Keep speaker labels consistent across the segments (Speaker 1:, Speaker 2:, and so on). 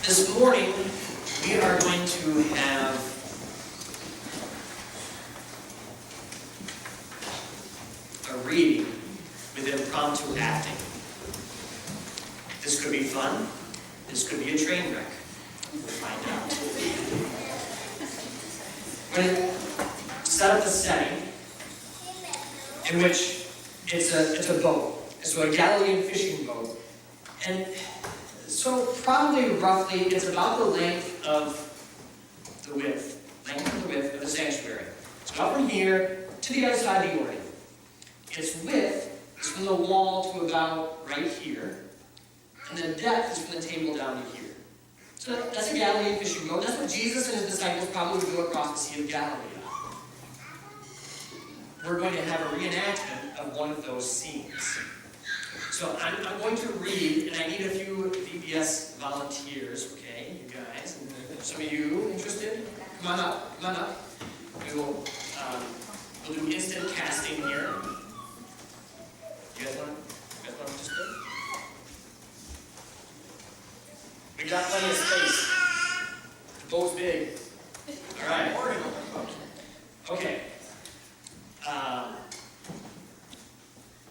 Speaker 1: This morning, we are going to have a reading with impromptu acting. This could be fun. This could be a train wreck. We'll find out. We're going to set up a setting in which it's a boat. It's a Galilean fishing boat. And so probably roughly, it's about the length of the width of the sanctuary. It's about from here to the other side of the Jordan. Its width is from the wall to about right here, and the depth is from the table down to here. So that's a Galilean fishing boat. That's what Jesus and his disciples probably would go across the Sea of Galilee on. We're going to have a reenactment of one of those scenes. So I'm going to read, and I need a few VBS volunteers, okay, you guys. Some of you interested? Come on up, come on up. We'll do instant casting here. You guys want to participate? We got plenty of space. The boat's big. All right. Okay.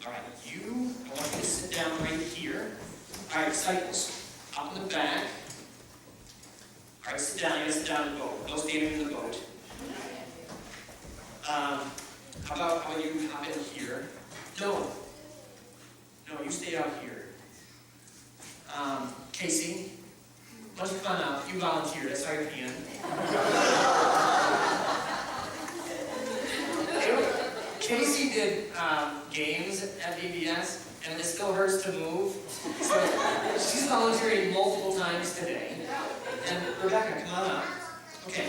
Speaker 1: All right, I want you to sit down right here. All right, disciples, up in the back. All right, sit down. You gotta sit down in the boat. No standing in the boat. How about you hop in here? No, you stay out here. Casey, why don't you come on up? You volunteered. I saw your hand. Casey did games at VBS, and it still hurts to move. So she's volunteering multiple times today. And Rebecca, come on up. Okay.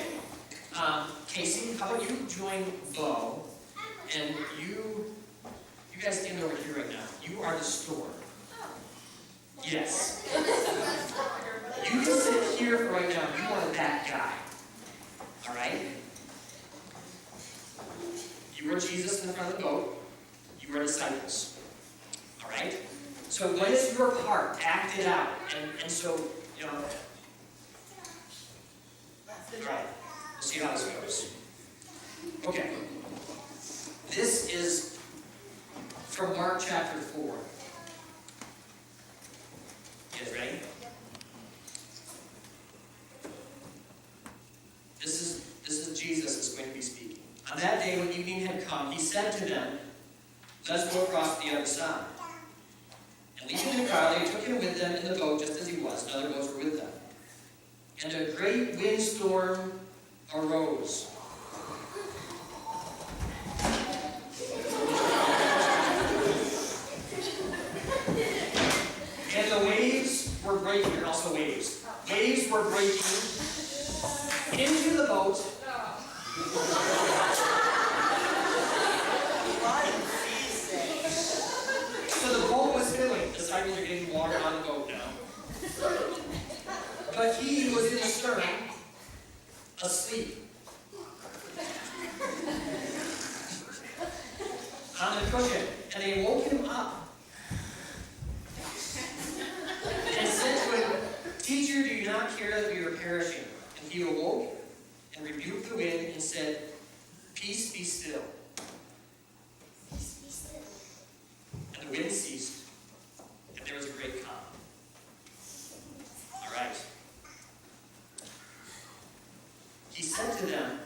Speaker 1: Casey, how about you join Bo, and you guys stand over here right now. You are the store. Yes. You can sit here for right now. You are that guy. All right? You were Jesus in the front of the boat. You were disciples. All right? So what is your part? Act it out. And so, you know. All right. Let's see how this goes. Okay. This is from Mark chapter 4. You guys ready? This is Jesus is going to be speaking. On that day, when evening had come, he said to them, "Let's go across to the other side." And leaving the crowd, they took him with them in the boat just as he was, and other boats were with them. And a great windstorm arose. And the waves were breaking, also waves. Waves were breaking into the boat. So the boat was filling. The disciples are getting water on the boat now. But he was in the stern, asleep. On the cushion. And they woke him up. And said to him, "Teacher, do you not care that we are perishing?" And he awoke and rebuked the wind and said, "Peace, be still." And the wind ceased, and there was a great calm. All right. He said to them,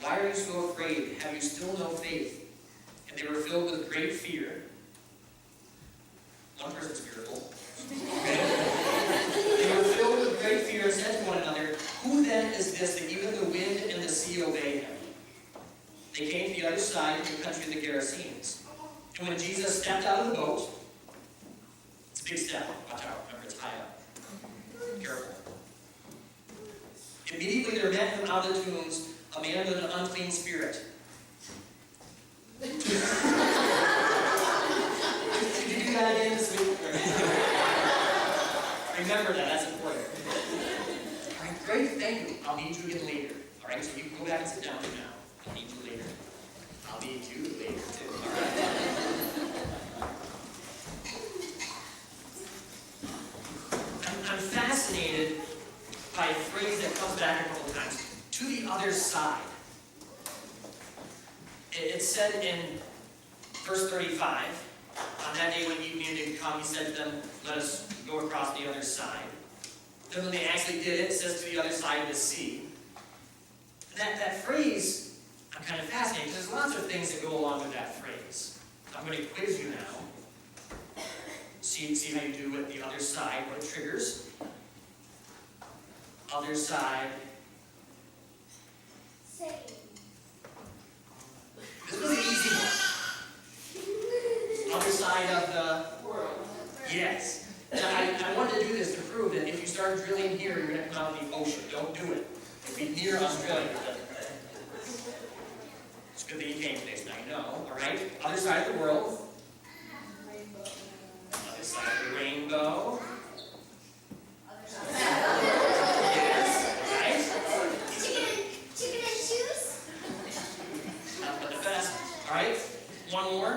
Speaker 1: "Why are you so afraid? Have you still no faith?" And they were filled with great fear. One person's fearful. They were filled with great fear and said to one another, "Who then is this that even the wind and the sea obey him?" They came to the other side of the country of the Gerasenes. And when Jesus stepped out of the boat, it's a big step, watch out, remember it's high up. Careful. Immediately there met him out of the tombs a man with an unclean spirit. Did you do that again this week? Remember that, that's important. All right, great, thank you. I'll need you again later. All right, so you can go back and sit down now. I'll need you later. I'll need you later too. All right. I'm fascinated by a phrase that comes back a couple of times. To the other side. It's said in verse 35, on that day when he needed to come, he said to them, let us go across the other side. Then when they actually did it, it says to the other side of the sea. And that phrase, I'm kind of fascinated, because there's lots of things that go along with that phrase. I'm going to quiz you now. See how you do with the other side, what it triggers. Other side. This was an easy one. Other side of the world. Yes. Now, I wanted to do this to prove that if you start drilling here, you're going to come out in the ocean. Don't do it. It'll be near Australia. It's good that you came today, so now you know. All right? Other side of the world. Other side of the rainbow. Yes. Right?
Speaker 2: Chicken and shoes?
Speaker 1: Not but the best. All right? One more.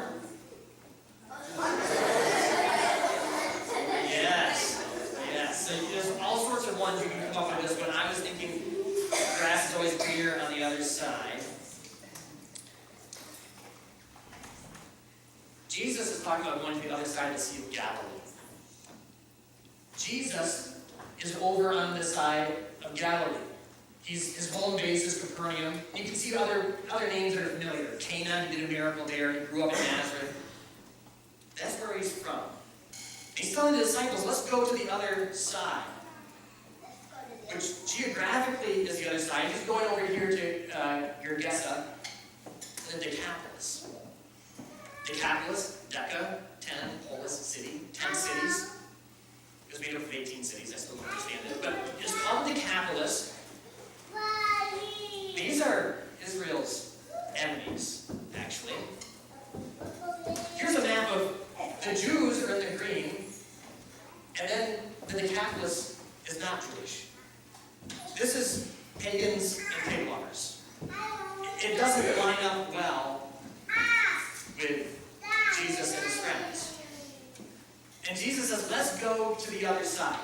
Speaker 1: Yes. Yes. So there's all sorts of ones you can come up with this one. I was thinking grass is always greener on the other side. Jesus is talking about going to the other side of the Sea of Galilee. Jesus is over on the side of Galilee. His home base is Capernaum. You can see other names that are familiar. Cana, he did a miracle there. He grew up in Nazareth. That's where he's from. He's telling the disciples, let's go to the other side. Which geographically is the other side. He's going over here to Gergesa, and then Decapolis. Decapolis, Deca, 10, polis, city, 10 cities. It was made up of 18 cities, I still don't understand it. But it's called Decapolis. These are Israel's enemies, actually. Here's a map of the Jews are in the green, and then the Decapolis is not Jewish. This is pagans and pig lovers. It doesn't line up well with Jesus and his friends. And Jesus says, let's go to the other side.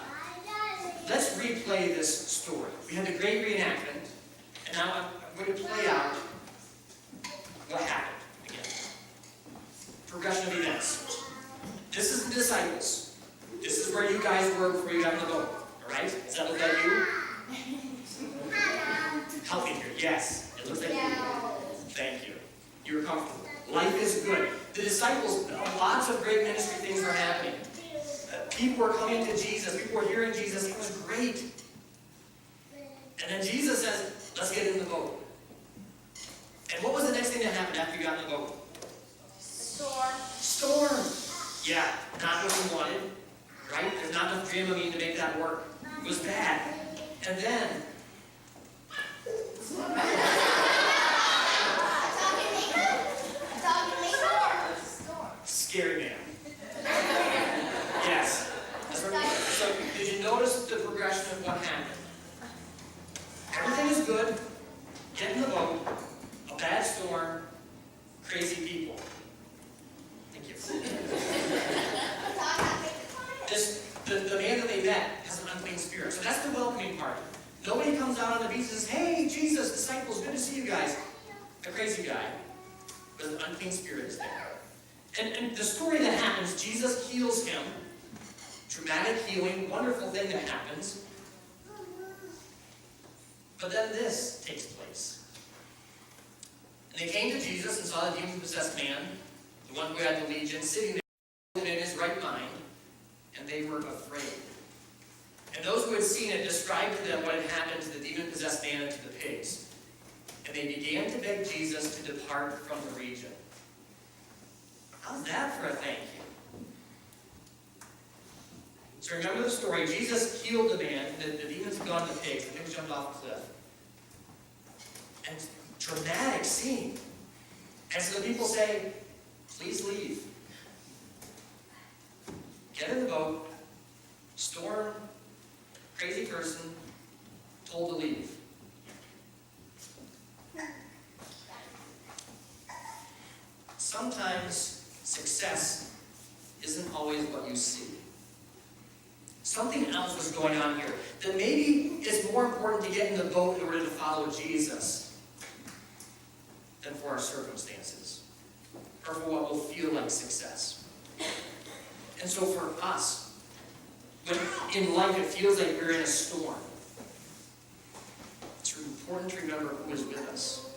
Speaker 1: Let's replay this story. We had the great reenactment, and now I'm going to play out what happened again. Progression of events. This is the disciples. This is where you guys were before you got in the boat. Alright? Does that look like you? Help me here. Yes. It looks like you. Thank you. You were comfortable. Life is good. The disciples, lots of great ministry things were happening. People were coming to Jesus. People were hearing Jesus. It was great. And then Jesus says, let's get in the boat. And what was the next thing that happened after you got in the boat? Storm. Yeah, not what we wanted. Right? There's not enough Dramamine to make that work. It was bad. And then... Scary man. Yes. So, did you notice the progression of what happened? Everything is good. Get in the boat. A bad storm. Crazy people. Thank you. The man that they met has an unclean spirit. So that's the welcoming part. Nobody comes out on the beach and says, hey, Jesus, disciples, good to see you guys. A crazy guy. But an unclean spirit is there. And the story that happens, Jesus heals him. Dramatic healing, wonderful thing that happens. But then this takes place. And they came to Jesus and saw the demon-possessed man, the one who had the legion, sitting there in his right mind, and they were afraid. And those who had seen it described to them what had happened to the demon-possessed man and to the pigs. And they began to beg Jesus to depart from the region. How's that for a thank you? So remember the story. Jesus healed the man. The demons had gone to the pigs. The pigs jumped off a cliff. And dramatic scene. And so the people say, please leave. Get in the boat. Storm. Crazy person. Told to leave. Sometimes success isn't always what you see. Something else was going on here. That maybe it's more important to get in the boat in order to follow Jesus than for our circumstances, or for what will feel like success. And so for us, when in life it feels like we're in a storm, it's important to remember who is with us,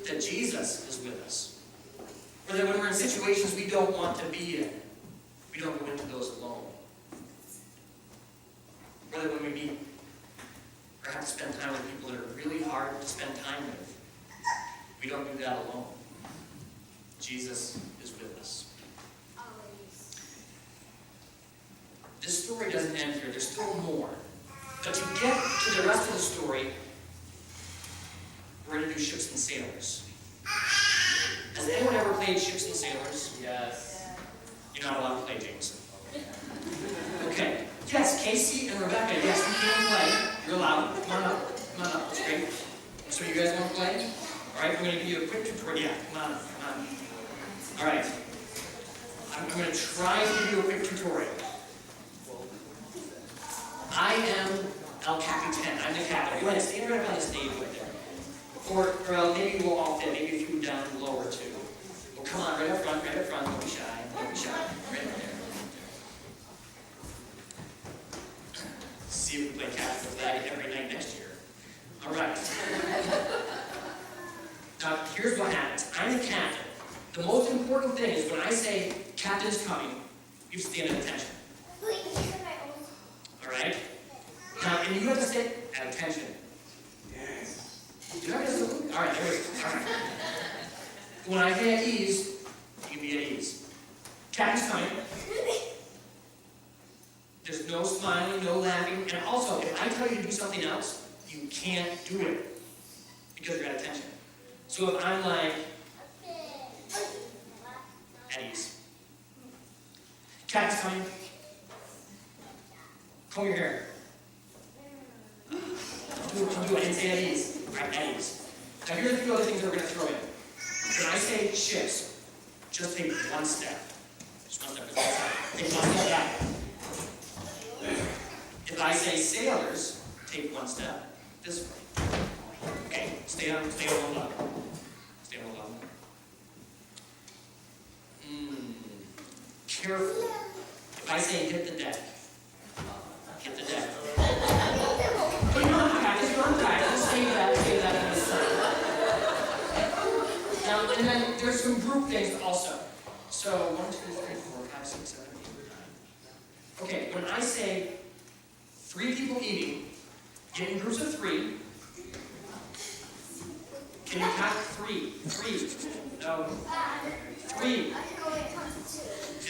Speaker 1: that Jesus is with us. Or that when we're in situations we don't want to be in, we don't go into those alone. Or that when we meet or have to spend time with people that are really hard to spend time with, we don't do that alone. Jesus is with us. This story doesn't end here. There's still more. But to get to the rest of the story, we're going to do Ships and Sailors. Has anyone ever played Ships and Sailors? Yes. You're not allowed to play, James. Okay. Yes, Casey and Rebecca, yes, you can play. You're allowed. Come on up. Come on up. That's great. So you guys want to play? All right, I'm going to give you a quick tutorial. Yeah, come on. Come on. All right. I'm going to try to give you a quick tutorial. I am El Capitan. I'm the captain. Go ahead, stand right up on the stage right there. Or maybe we'll all fit. Maybe a few down lower too. Well, come on, right up front, right up front. Don't be shy. Don't be shy. Right up there. See if we play captain flag every night next year. All right. Now, here's what happens. I'm the captain. The most important thing is when I say captain's coming, you stand at attention. All right? Now, and you have to stay at attention. Yes. Do you have to salute? All right, there we go. All right. When I say at ease, you can be at ease. Captain's coming. There's no smiling, no laughing. And also, if I tell you to do something else, you can't do it because you're at attention. So if I'm like, at ease. Captain's coming. Comb your hair. Do it and say at ease. Right, at ease. Now here's a few other things that we're going to throw in. When I say ships, just take one step. Just one step. Take one step back. If I say sailors, take one step this way. Okay, stay on one level. Stay on one level. Careful. If I say hit the deck, hit the deck. But you're on practice, save that on the side. Now, and then there's some group things also. So, 1, 2, 3, 4, 5, 6, 7, 8, 9. Okay, when I say 3 people eating, get in groups of 3. Can you count 3? 3. No. 3.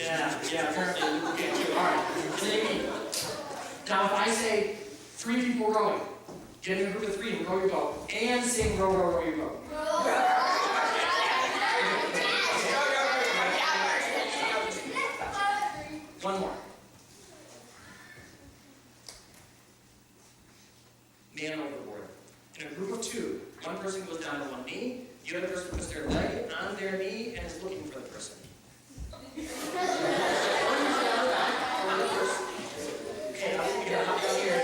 Speaker 1: Yeah, apparently you can't do it. All right. And then eat. Now, if I say 3 people rowing, get in a group of 3 and row your boat, and sing row, row, row your boat. One more. Man overboard. In a group of 2, one person goes down to one knee, the other person puts their leg on their knee and is looking for the person. Okay, I'll get up here.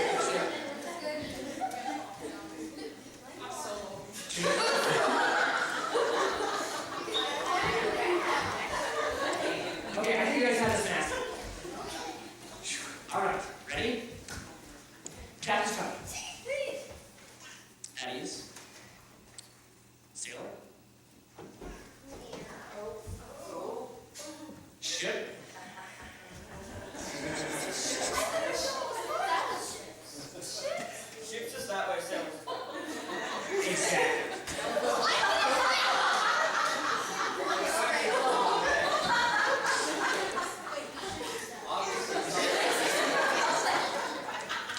Speaker 1: Okay, I think you guys have this master. All right, ready? Captain's coming. At ease. Sailor. Ship.
Speaker 3: Ship's just that way, so.
Speaker 1: Exactly.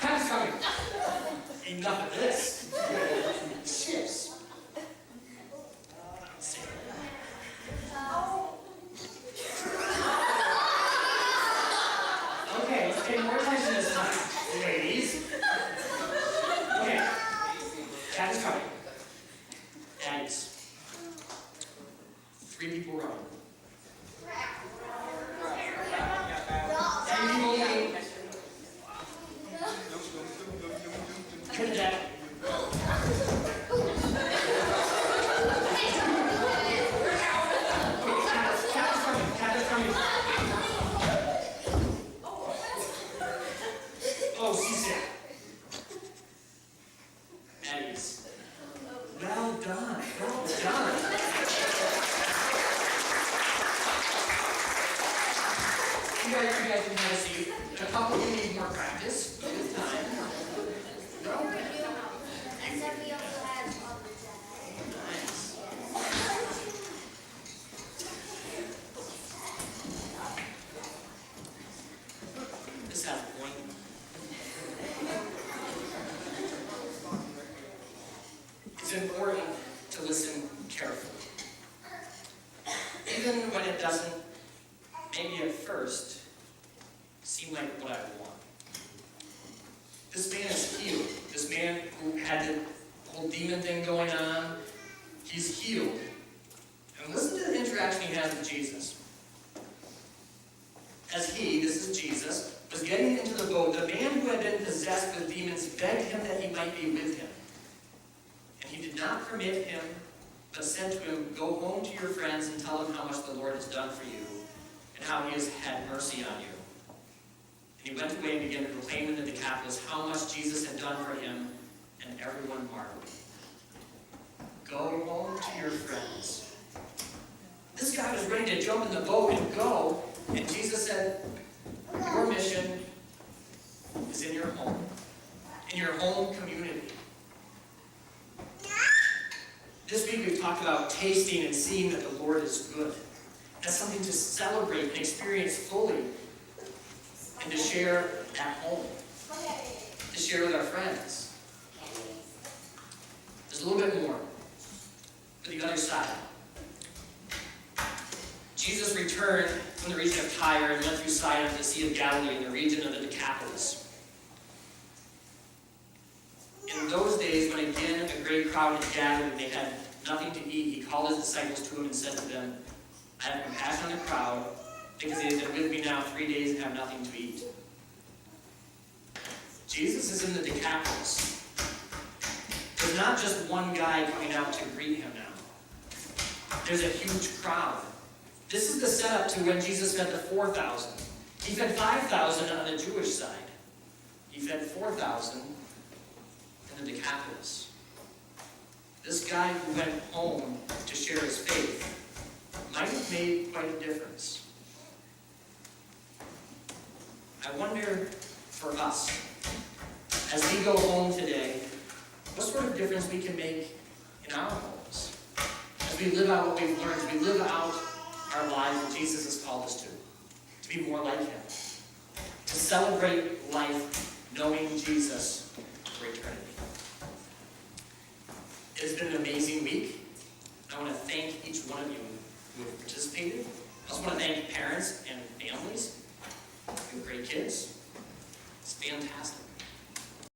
Speaker 1: Captain's coming. Enough of this. Ships. Sailor. Okay, let's pay more attention this time, ladies. Okay, Captain's coming. At ease. 3 people rowing. 3 people eating. Get it out. Cat is coming. Oh, CSAP. Maddie's. Well done. Well done. You guys can have a seat. A couple of you need more practice. Good time. Well done.
Speaker 2: And then we also have all the time.
Speaker 1: Nice. This has a point. It's important to listen carefully. Even when it doesn't, maybe at first, seem like what I want. This man is healed. This man who had the whole demon thing going on, he's healed. And listen to the interaction he has with Jesus. As he, this is Jesus, was getting into the boat, the man who had been possessed with demons begged him that he might be with him. And he did not permit him, but said to him, "Go home to your friends and tell them how much the Lord has done for you, and how he has had mercy on you." And he went away and began to proclaim in the Decapolis how much Jesus had done for him, and everyone marveled. Go home to your friends. This guy was ready to jump in the boat and go, and Jesus said, your mission is in your home community. This week we've talked about tasting and seeing that the Lord is good. That's something to celebrate and experience fully, and to share at home, to share with our friends. There's a little bit more for the other side. Jesus returned from the region of Tyre and went through Sidon to the Sea of Galilee in the region of the Decapolis. In those days, when again a great crowd had gathered and they had nothing to eat, he called his disciples to him and said to them, "I have compassion on the crowd, because they have been with me now 3 days and have nothing to eat." Jesus is in the Decapolis. There's not just one guy coming out to greet him now. There's a huge crowd. This is the setup to when Jesus fed the 4,000. He fed 5,000 on the Jewish side. He fed 4,000 in the Decapolis. This guy who went home to share his faith might have made quite a difference. I wonder for us, as we go home today, what sort of difference we can make in our homes. As we live out what we've learned, as we live out our lives that Jesus has called us to be more like him. To celebrate life knowing Jesus for eternity. It's been an amazing week. I want to thank each one of you who have participated. I also want to thank parents and families. You have great kids. It's fantastic.